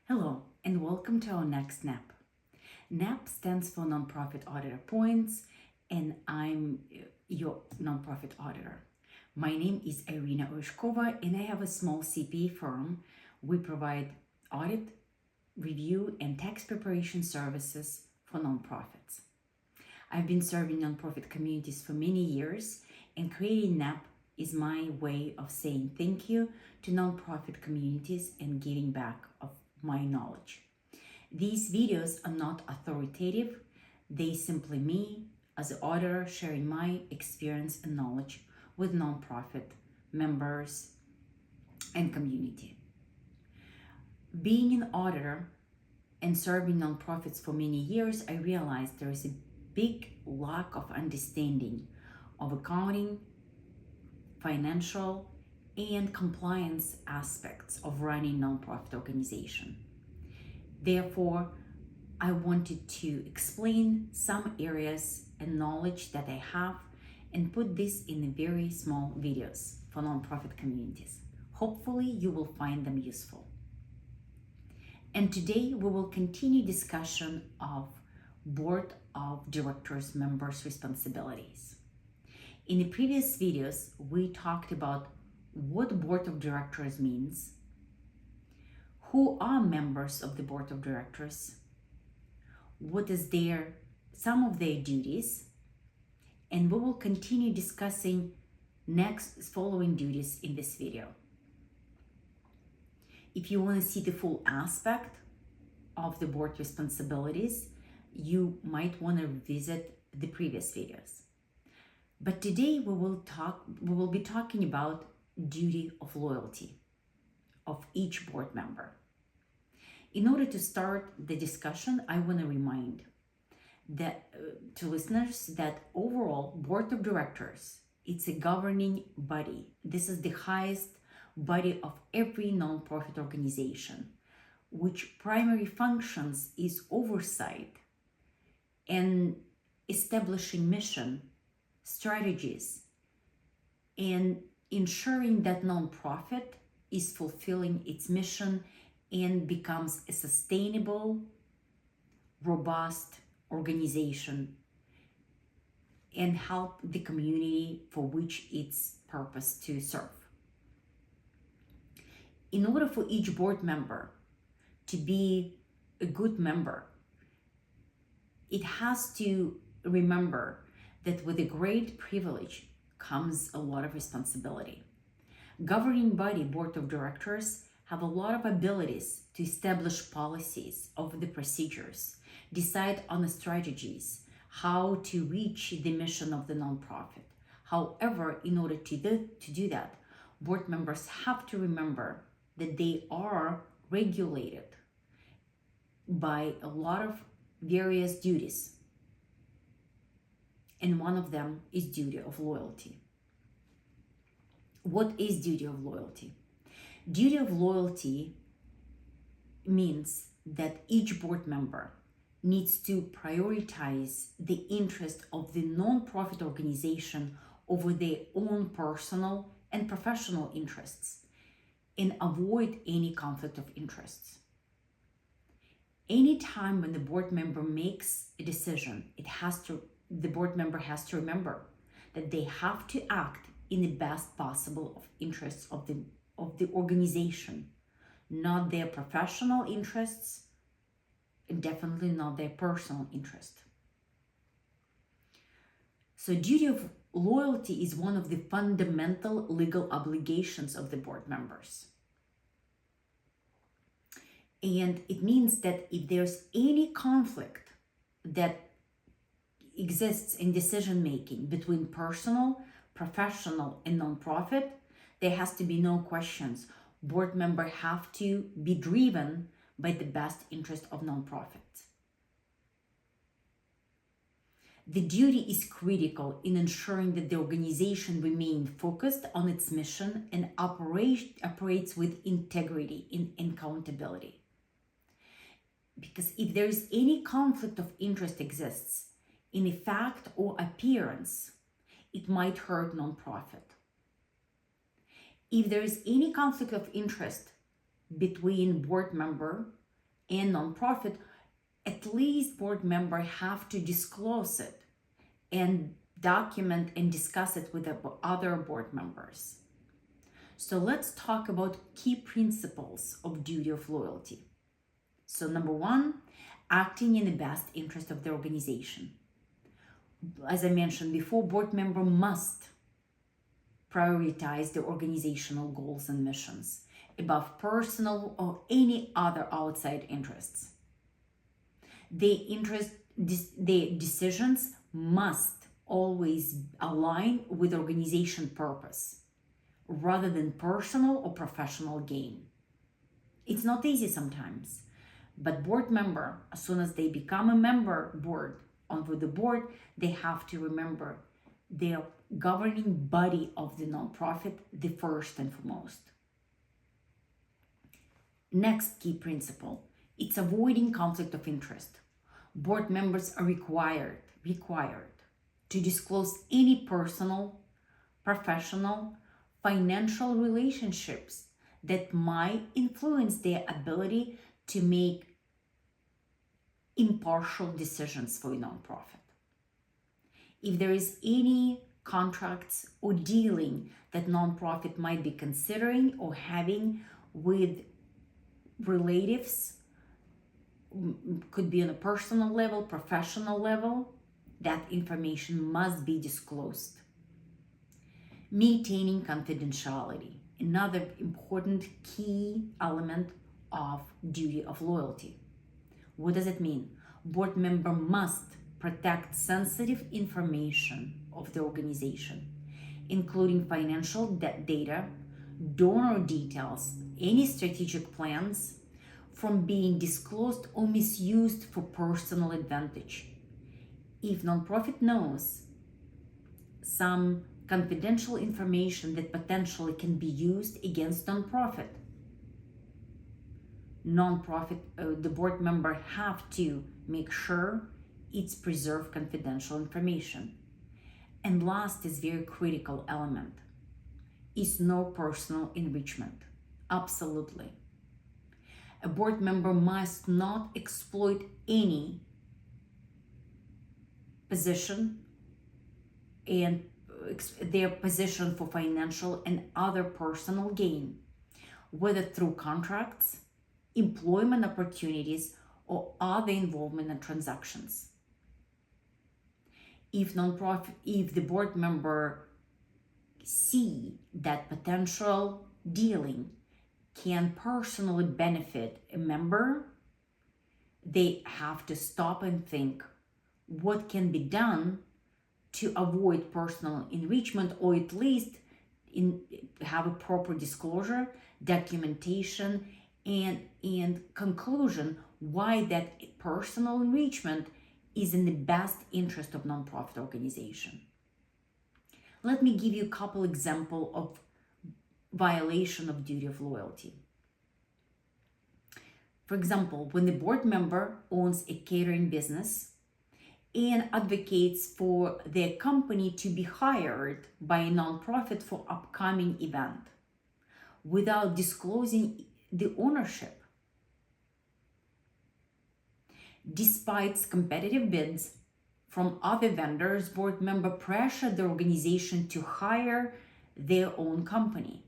Hello, and welcome to our next NAP. NAP stands for Nonprofit Auditor Points, and I'm your nonprofit auditor. My name is Irina Oshkova, and I have a small CPA firm. We provide audit, review, and tax preparation services for nonprofits. I've been serving nonprofit communities for many years, and creating NAP is my way of saying thank you to nonprofit communities and giving back of my knowledge. These videos are not authoritative, they simply me as an auditor sharing my experience and knowledge with nonprofit members and community. Being an auditor and serving nonprofits for many years, I realized there is a big lack of understanding of accounting, financial, and compliance aspects of running nonprofit organization. Therefore, I wanted to explain some areas and knowledge that I have and put this in very small videos for nonprofit communities. Hopefully, you will find them useful. And today we will continue discussion of Board of Directors members' responsibilities. In the previous videos, we talked about what Board of Directors means, who are members of the Board of Directors, what is some of their duties, and we will continue discussing following duties in this video. If you want to see the full aspect of the board responsibilities, you might want to revisit the previous videos. But today we will be talking about duty of loyalty of each board member. In order to start the discussion, I want to remind that to listeners that overall Board of Directors, it's a governing body. This is the highest body of every nonprofit organization, which primary functions is oversight and establishing mission, strategies, and ensuring that nonprofit is fulfilling its mission and becomes a sustainable, robust organization and help the community for which it's purpose to serve. In order for each board member to be a good member, it has to remember that with a great privilege comes a lot of responsibility. Governing body, Board of Directors, have a lot of abilities to establish policies of the procedures, decide on the strategies, how to reach the mission of the nonprofit. However, in order to do that, board members have to remember that they are regulated by a lot of various duties. And one of them is duty of loyalty. What is duty of loyalty? Duty of loyalty means that each board member needs to prioritize the interest of the nonprofit organization over their own personal and professional interests and avoid any conflict of interests. Anytime when the board member makes a decision, the board member has to remember that they have to act in the best possible of interests of the organization, not their professional interests, and definitely not their personal interest. So duty of loyalty is one of the fundamental legal obligations of the board members. And it means that if there's any conflict that exists in decision making between personal, professional, and nonprofit, there has to be no questions. Board members have to be driven by the best interest of nonprofits. The duty is critical in ensuring that the organization remains focused on its mission and operates with integrity and accountability. Because if there is any conflict of interest exists in a fact or appearance, it might hurt nonprofit. If there is any conflict of interest between board member and nonprofit, at least board members have to disclose it and document and discuss it with the other board members. So let's talk about key principles of duty of loyalty. So number one, acting in the best interest of the organization. As I mentioned before, board member must prioritize the organizational goals and missions above personal or any other outside interests. The decisions must always align with organization purpose rather than personal or professional gain. It's not easy sometimes, but board member, as soon as they become a member board onto the board, they have to remember their governing body of the nonprofit the first and foremost. Next key principle, it's avoiding conflict of interest. Board members are required to disclose any personal, professional, financial relationships that might influence their ability to make impartial decisions for a nonprofit. If there is any contracts or dealing that nonprofit might be considering or having with relatives, could be on a personal level, professional level, that information must be disclosed. Maintaining confidentiality, another important key element of duty of loyalty. What does it mean? Board member must protect sensitive information of the organization, including financial data, donor details, any strategic plans, from being disclosed or misused for personal advantage. If nonprofit knows some confidential information that potentially can be used against nonprofit, the board member have to make sure it's preserved confidential information. And last is very critical element, is no personal enrichment. Absolutely. A board member must not exploit any position and their position for financial and other personal gain, whether through contracts, employment opportunities, or other involvement in transactions. If the board member see that potential dealing can personally benefit a member, they have to stop and think what can be done to avoid personal enrichment, or at least have a proper disclosure, documentation, and conclusion why that personal enrichment is in the best interest of nonprofit organization. Let me give you a couple examples of violation of duty of loyalty. For example, when the board member owns a catering business and advocates for their company to be hired by a nonprofit for upcoming event without disclosing the ownership. Despite competitive bids from other vendors, board member pressured the organization to hire their own company.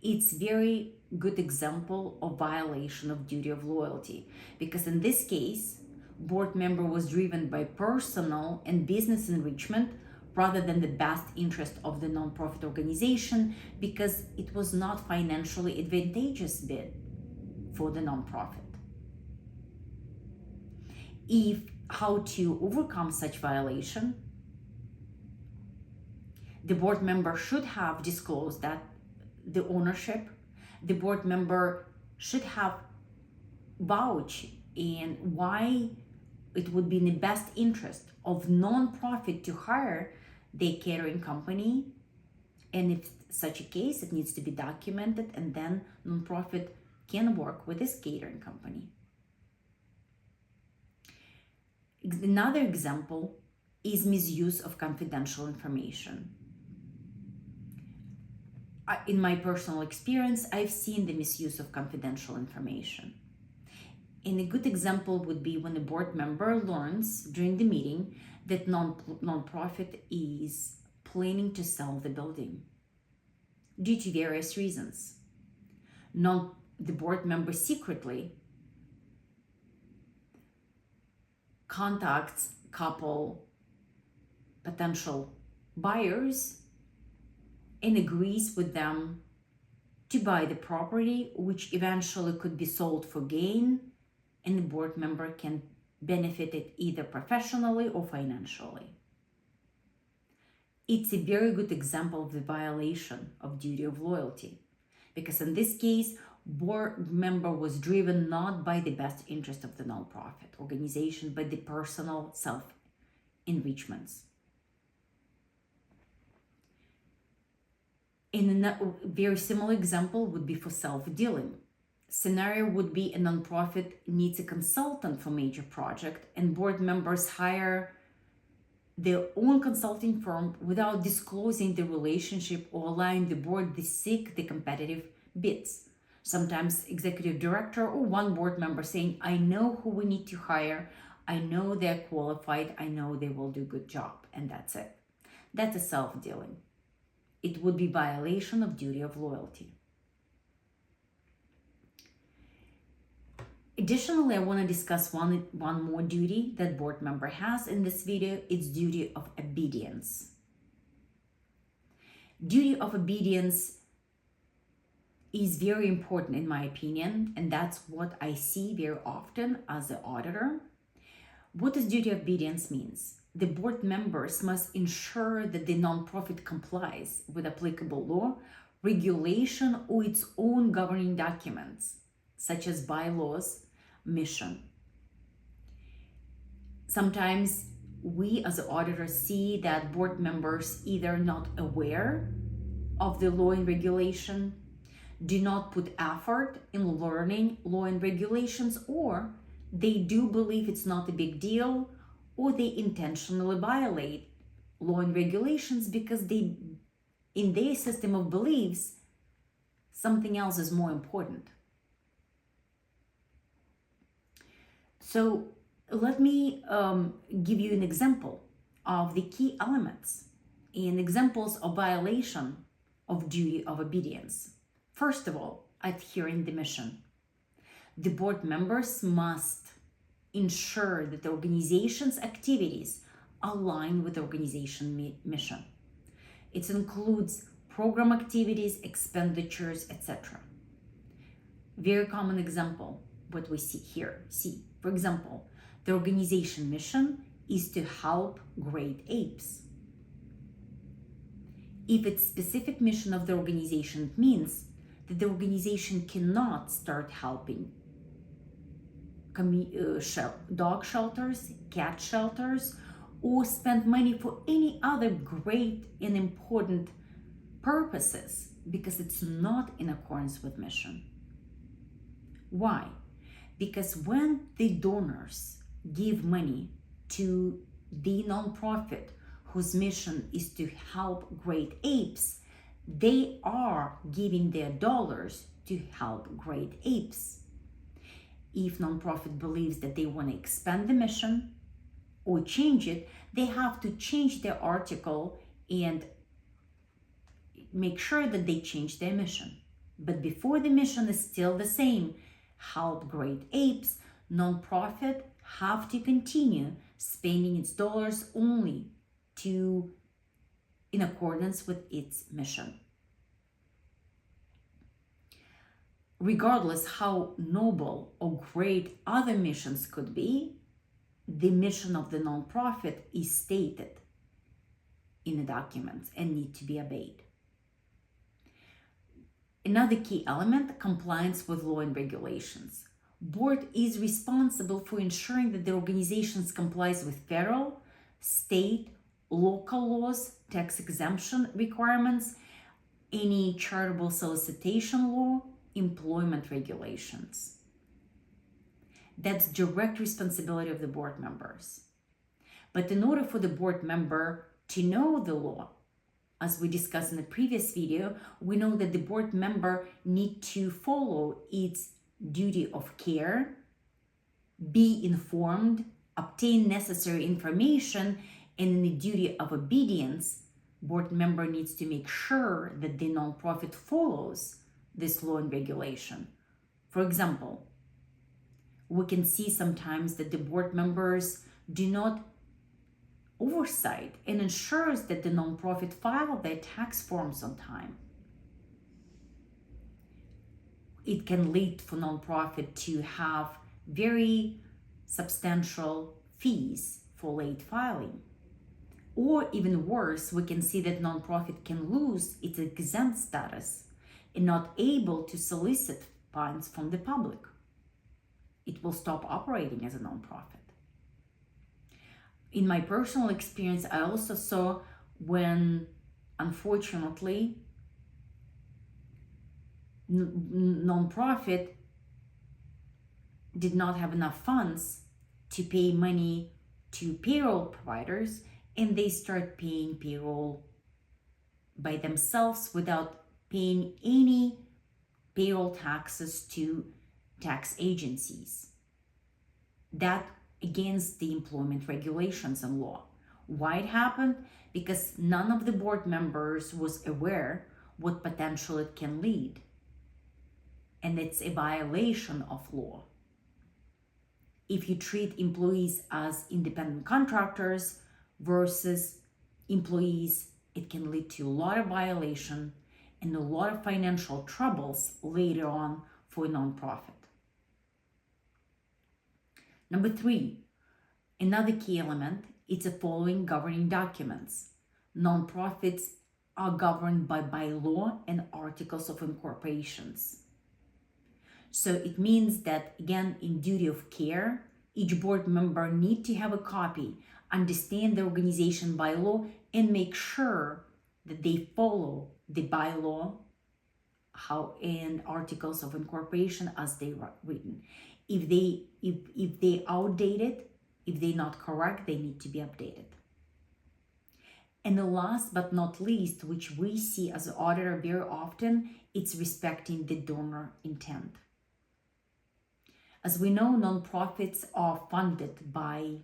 It's very good example of violation of duty of loyalty, because in this case, board member was driven by personal and business enrichment rather than the best interest of the nonprofit organization, because it was not financially advantageous bid for the nonprofit. How to overcome such violation? The board member should have disclosed that the ownership. The board member should have vouched and why it would be in the best interest of non-profit to hire the catering company, and if such a case, it needs to be documented, and then non-profit can work with this catering company. Another example is misuse of confidential information. In my personal experience, I've seen the misuse of confidential information. And a good example would be when a board member learns during the meeting that nonprofit is planning to sell the building due to various reasons. The board member secretly contacts couple potential buyers and agrees with them to buy the property, which eventually could be sold for gain, and the board member can benefit it either professionally or financially. It's a very good example of the violation of duty of loyalty, because in this case, board member was driven not by the best interest of the nonprofit organization, but the personal self-enrichments. In a very similar example would be for self-dealing. Scenario would be a nonprofit needs a consultant for major project and board members hire their own consulting firm without disclosing the relationship or allowing the board to seek the competitive bids. Sometimes executive director or one board member saying, I know who we need to hire, I know they're qualified, I know they will do a good job, and that's it. That's a self-dealing. It would be violation of duty of loyalty. Additionally, I want to discuss one more duty that board member has in this video. It's duty of obedience. Duty of obedience is very important in my opinion, and that's what I see very often as an auditor. What does duty of obedience means? The board members must ensure that the nonprofit complies with applicable law, regulation, or its own governing documents, such as bylaws, mission. Sometimes we as auditors see that board members either not aware of the law and regulation, do not put effort in learning law and regulations, or they do believe it's not a big deal, or they intentionally violate law and regulations because they, in their system of beliefs, something else is more important. So let me give you an example of the key elements and examples of violation of duty of obedience. First of all, adhering the mission. The board members must ensure that the organization's activities align with the organization mission. It includes program activities, expenditures, etc. Very common example, what we see here. For example, the organization mission is to help great apes. If its specific mission of the organization means that the organization cannot start helping dog shelters, cat shelters, or spend money for any other great and important purposes because it's not in accordance with mission. Why? Because when the donors give money to the nonprofit whose mission is to help great apes, they are giving their dollars to help great apes. If nonprofit believes that they want to expand the mission or change it, they have to change their article and make sure that they change their mission. But before the mission is still the same, help great apes, nonprofit have to continue spending its dollars only in accordance with its mission. Regardless how noble or great other missions could be, the mission of the nonprofit is stated in the documents and need to be obeyed. Another key element, compliance with law and regulations. Board is responsible for ensuring that the organization complies with federal, state, local laws, tax exemption requirements, any charitable solicitation law, employment regulations. That's direct responsibility of the board members. But in order for the board member to know the law, as we discussed in the previous video, we know that the board member need to follow its duty of care be informed, obtain necessary information, and in the duty of obedience, board member needs to make sure that the nonprofit follows this law and regulation. For example, we can see sometimes that the board members do not oversight and ensures that the nonprofit file their tax forms on time. It can lead for nonprofit to have very substantial fees for late filing. Or even worse, we can see that nonprofit can lose its exempt status and not able to solicit funds from the public. It will stop operating as a nonprofit. In my personal experience, I also saw when, unfortunately, nonprofit did not have enough funds to pay money to payroll providers, and they start paying payroll by themselves without paying any payroll taxes to tax agencies. That against the employment regulations and law. Why it happened? Because none of the board members was aware what potential it can lead. And it's a violation of law. If you treat employees as independent contractors versus employees, it can lead to a lot of violation and a lot of financial troubles later on for a nonprofit. Number 3, another key element, it's the following governing documents. Nonprofits are governed by bylaw and articles of incorporations. So it means that, again, in duty of care, each board member need to have a copy, understand the organization bylaw, and make sure that they follow the bylaw and articles of incorporation as they are written. If they outdated, if they're not correct, they need to be updated. And the last but not least, which we see as an auditor very often, it's respecting the donor intent. As we know, nonprofits are funded by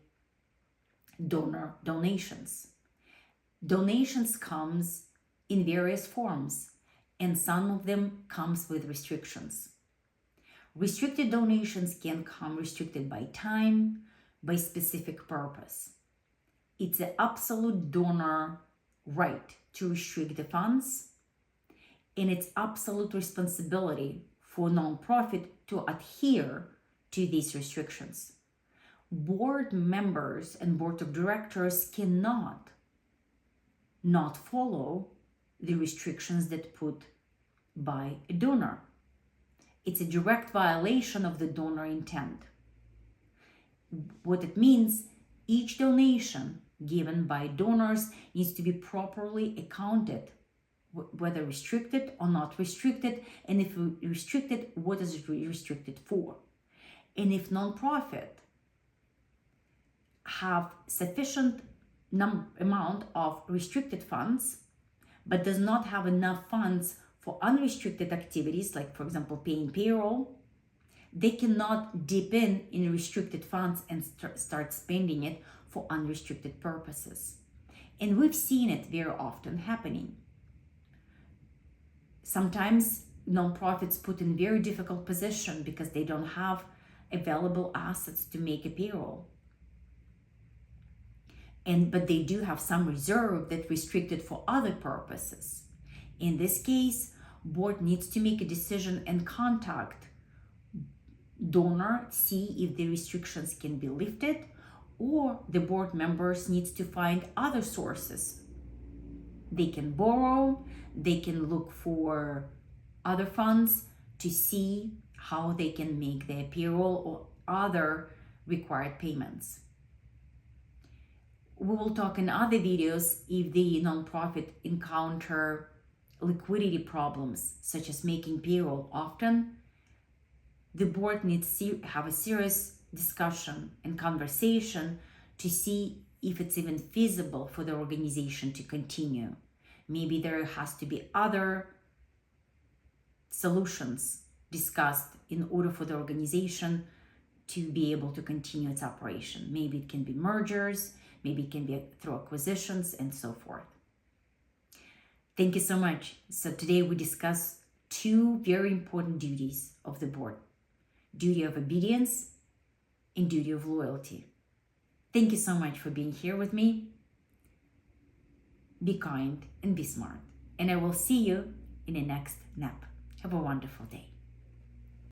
donor donations. Donations comes in various forms, and some of them comes with restrictions. Restricted donations can come restricted by time, by specific purpose. It's an absolute donor right to restrict the funds, and it's absolute responsibility for nonprofit to adhere to these restrictions. Board members and board of directors cannot not follow the restrictions that put by a donor. It's a direct violation of the donor intent. What it means, each donation given by donors needs to be properly accounted, whether restricted or not restricted, and if restricted, what is it restricted for? And if nonprofit have sufficient amount of restricted funds, but does not have enough funds for unrestricted activities, like, for example, paying payroll, they cannot dip in restricted funds and start spending it for unrestricted purposes. And we've seen it very often happening. Sometimes nonprofits put in very difficult position because they don't have available assets to make a payroll. But they do have some reserve that restricted for other purposes. In this case, board needs to make a decision and contact donor, see if the restrictions can be lifted, or the board members needs to find other sources. They can borrow, they can look for other funds to see how they can make their payroll or other required payments. We will talk in other videos if the nonprofit encounter liquidity problems, such as making payroll often. The board needs to have a serious discussion and conversation to see if it's even feasible for the organization to continue. Maybe there has to be other solutions discussed in order for the organization to be able to continue its operation. Maybe it can be mergers, maybe it can be through acquisitions, and so forth. Thank you so much. So today we discuss two very important duties of the board: duty of obedience and duty of loyalty. Thank you so much for being here with me. Be kind and be smart. And I will see you in the next nap. Have a wonderful day.